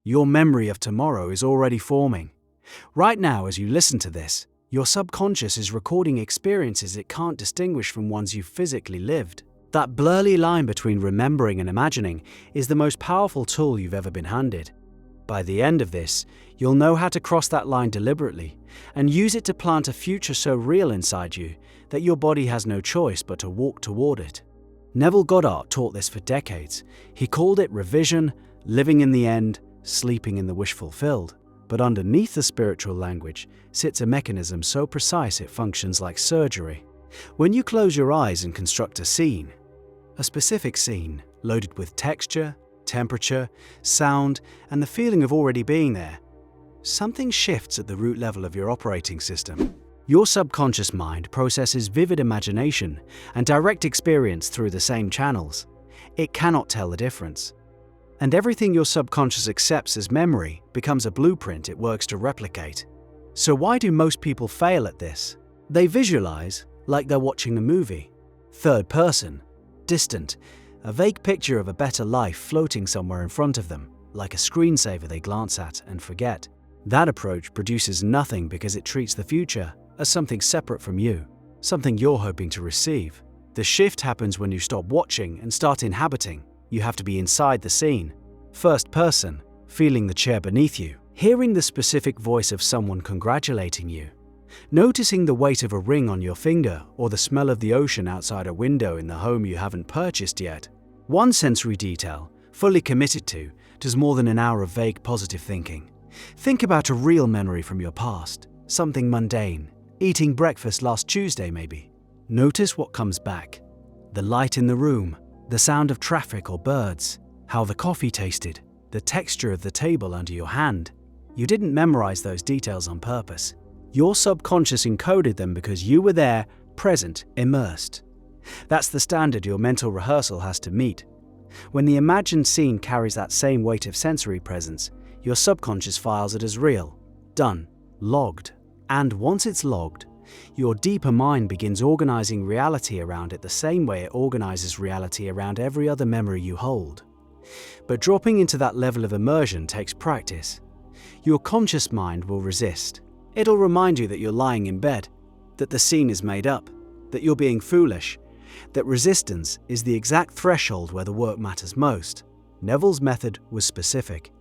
Your memory of tomorrow is already forming. Right now, as you listen to this, your subconscious is recording experiences it can't distinguish from ones you've physically lived. That blurry line between remembering and imagining is the most powerful tool you've ever been handed. By the end of this, you'll know how to cross that line deliberately and use it to plant a future so real inside you that your body has no choice but to walk toward it. Neville Goddard taught this for decades. He called it revision, living in the end, sleeping in the wish fulfilled. But underneath the spiritual language sits a mechanism so precise it functions like surgery. When you close your eyes and construct a scene, a specific scene loaded with texture, temperature, sound, and the feeling of already being there, something shifts at the root level of your operating system. Your subconscious mind processes vivid imagination and direct experience through the same channels. It cannot tell the difference. And everything your subconscious accepts as memory becomes a blueprint it works to replicate. So why do most people fail at this? They visualize like they're watching a movie. Third person, distant, a vague picture of a better life floating somewhere in front of them, like a screensaver they glance at and forget. That approach produces nothing because it treats the future as something separate from you, something you're hoping to receive. The shift happens when you stop watching and start inhabiting. You have to be inside the scene. First person, feeling the chair beneath you, hearing the specific voice of someone congratulating you, noticing the weight of a ring on your finger or the smell of the ocean outside a window in the home you haven't purchased yet. One sensory detail, fully committed to, does more than an hour of vague positive thinking. Think about a real memory from your past, something mundane, eating breakfast last Tuesday maybe. Notice what comes back. The light in the room, the sound of traffic or birds, how the coffee tasted, the texture of the table under your hand. You didn't memorize those details on purpose. Your subconscious encoded them because you were there, present, immersed. That's the standard your mental rehearsal has to meet. When the imagined scene carries that same weight of sensory presence, your subconscious files it as real, done, logged. And once it's logged, your deeper mind begins organizing reality around it the same way it organizes reality around every other memory you hold. But dropping into that level of immersion takes practice. Your conscious mind will resist. It'll remind you that you're lying in bed, that the scene is made up, that you're being foolish, that resistance is the exact threshold where the work matters most. Neville's method was specific.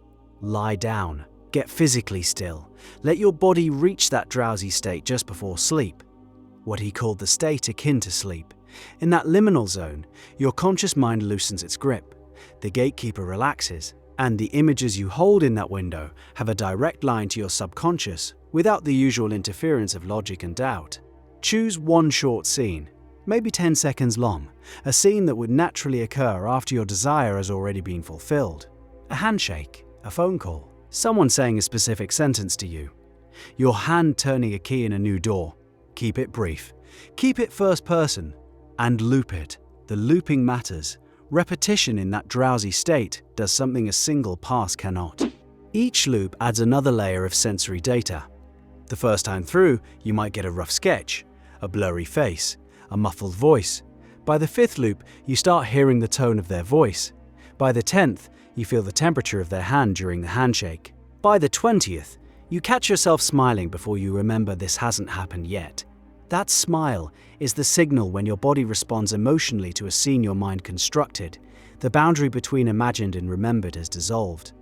Lie down. Get physically still. Let your body reach that drowsy state just before sleep, what he called the state akin to sleep. In that liminal zone, your conscious mind loosens its grip, the gatekeeper relaxes, and the images you hold in that window have a direct line to your subconscious without the usual interference of logic and doubt. Choose one short scene, maybe 10 seconds long, a scene that would naturally occur after your desire has already been fulfilled. A handshake, a phone call, someone saying a specific sentence to you, your hand turning a key in a new door. Keep it brief, keep it first person, and loop it. The looping matters. Repetition in that drowsy state does something a single pass cannot. Each loop adds another layer of sensory data. The first time through, you might get a rough sketch, a blurry face, a muffled voice. By the fifth loop, you start hearing the tone of their voice. By the 10th, you feel the temperature of their hand during the handshake. By the 20th, you catch yourself smiling before you remember this hasn't happened yet. That smile is the signal when your body responds emotionally to a scene your mind constructed. The boundary between imagined and remembered has dissolved.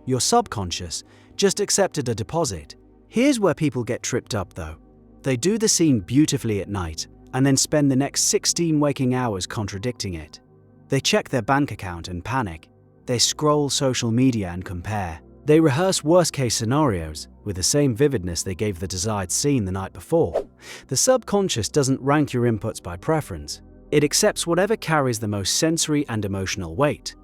Your subconscious just accepted a deposit. Here's where people get tripped up though. They do the scene beautifully at night and then spend the next 16 waking hours contradicting it. They check their bank account and panic. They scroll social media and compare. They rehearse worst-case scenarios with the same vividness they gave the desired scene the night before. The subconscious doesn't rank your inputs by preference. It accepts whatever carries the most sensory and emotional weight.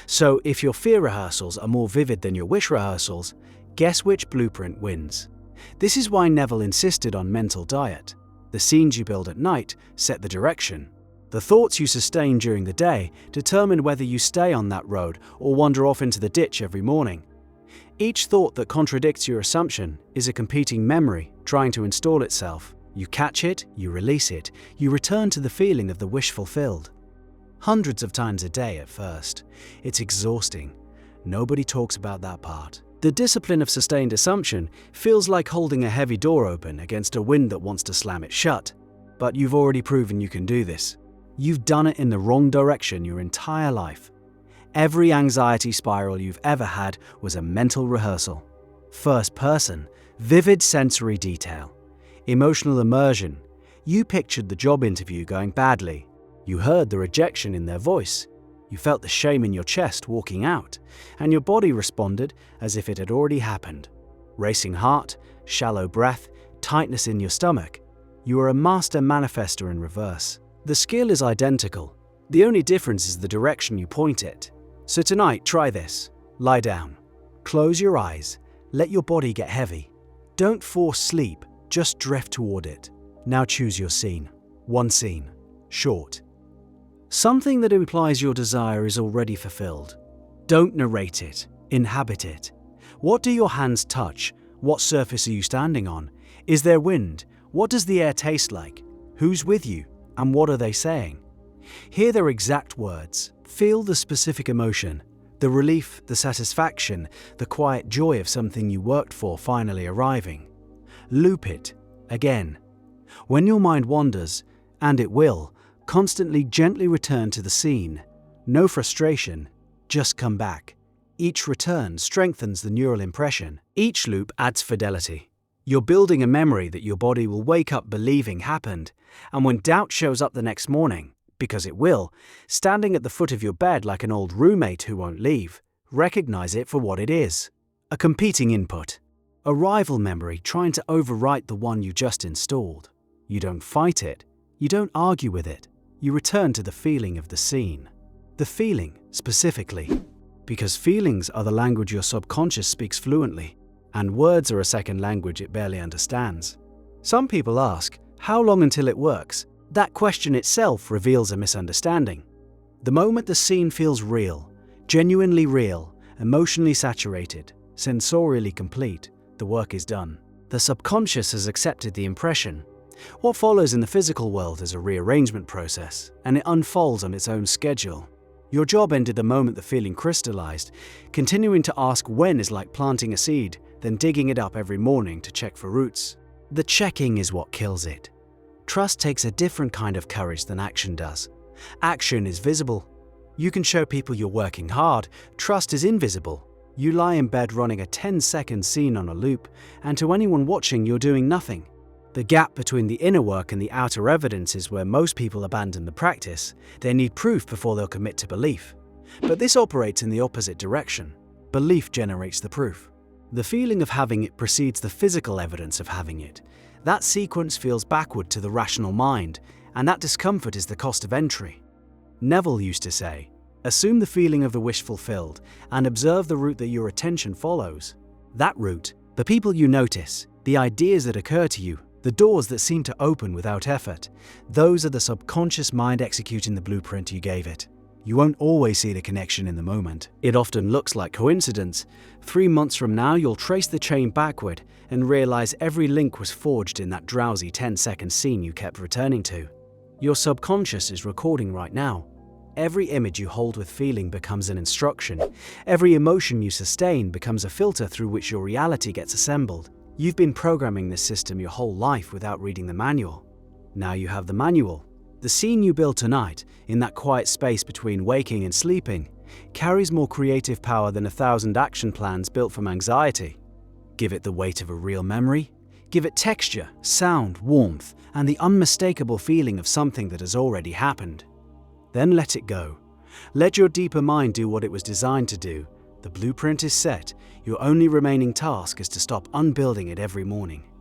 So if your fear rehearsals are more vivid than your wish rehearsals, guess which blueprint wins? This is why Neville insisted on mental diet. The scenes you build at night set the direction. The thoughts you sustain during the day determine whether you stay on that road or wander off into the ditch every morning. Each thought that contradicts your assumption is a competing memory trying to install itself. You catch it, you release it, you return to the feeling of the wish fulfilled. Hundreds of times a day at first. It's exhausting. Nobody talks about that part. The discipline of sustained assumption feels like holding a heavy door open against a wind that wants to slam it shut. But you've already proven you can do this. You've done it in the wrong direction your entire life. Every anxiety spiral you've ever had was a mental rehearsal. First person, vivid sensory detail, emotional immersion. You pictured the job interview going badly. You heard the rejection in their voice. You felt the shame in your chest walking out, and your body responded as if it had already happened. Racing heart, shallow breath, tightness in your stomach. You are a master manifester in reverse. The skill is identical. The only difference is the direction you point it. So tonight, try this. Lie down. Close your eyes. Let your body get heavy. Don't force sleep, just drift toward it. Now choose your scene. One scene. Short. Something that implies your desire is already fulfilled. Don't narrate it. Inhabit it. What do your hands touch? What surface are you standing on? Is there wind? What does the air taste like? Who's with you? And what are they saying? Hear their exact words. Feel the specific emotion. The relief, the satisfaction, the quiet joy of something you worked for finally arriving. Loop it. Again. When your mind wanders, and it will, constantly gently return to the scene. No frustration, just come back. Each return strengthens the neural impression. Each loop adds fidelity. You're building a memory that your body will wake up believing happened, and when doubt shows up the next morning, because it will, standing at the foot of your bed like an old roommate who won't leave, recognize it for what it is. A competing input. A rival memory trying to overwrite the one you just installed. You don't fight it. You don't argue with it. You return to the feeling of the scene. The feeling, specifically. Because feelings are the language your subconscious speaks fluently, and words are a second language it barely understands. Some people ask, how long until it works? That question itself reveals a misunderstanding. The moment the scene feels real, genuinely real, emotionally saturated, sensorially complete, the work is done. The subconscious has accepted the impression. What follows in the physical world is a rearrangement process, and it unfolds on its own schedule. Your job ended the moment the feeling crystallized. Continuing to ask when is like planting a seed, then digging it up every morning to check for roots. The checking is what kills it. Trust takes a different kind of courage than action does. Action is visible. You can show people you're working hard. Trust is invisible. You lie in bed running a 10-second scene on a loop, and to anyone watching, you're doing nothing. The gap between the inner work and the outer evidence is where most people abandon the practice. They need proof before they'll commit to belief. But this operates in the opposite direction. Belief generates the proof. The feeling of having it precedes the physical evidence of having it. That sequence feels backward to the rational mind, and that discomfort is the cost of entry. Neville used to say, assume the feeling of the wish fulfilled and observe the route that your attention follows. That route, the people you notice, the ideas that occur to you, the doors that seem to open without effort, those are the subconscious mind executing the blueprint you gave it. You won't always see the connection in the moment. It often looks like coincidence. 3 months from now, you'll trace the chain backward and realize every link was forged in that drowsy 10-second scene you kept returning to. Your subconscious is recording right now. Every image you hold with feeling becomes an instruction. Every emotion you sustain becomes a filter through which your reality gets assembled. You've been programming this system your whole life without reading the manual. Now you have the manual. The scene you build tonight, in that quiet space between waking and sleeping, carries more creative power than 1,000 action plans built from anxiety. Give it the weight of a real memory. Give it texture, sound, warmth, and the unmistakable feeling of something that has already happened. Then let it go. Let your deeper mind do what it was designed to do. The blueprint is set. Your only remaining task is to stop unbuilding it every morning.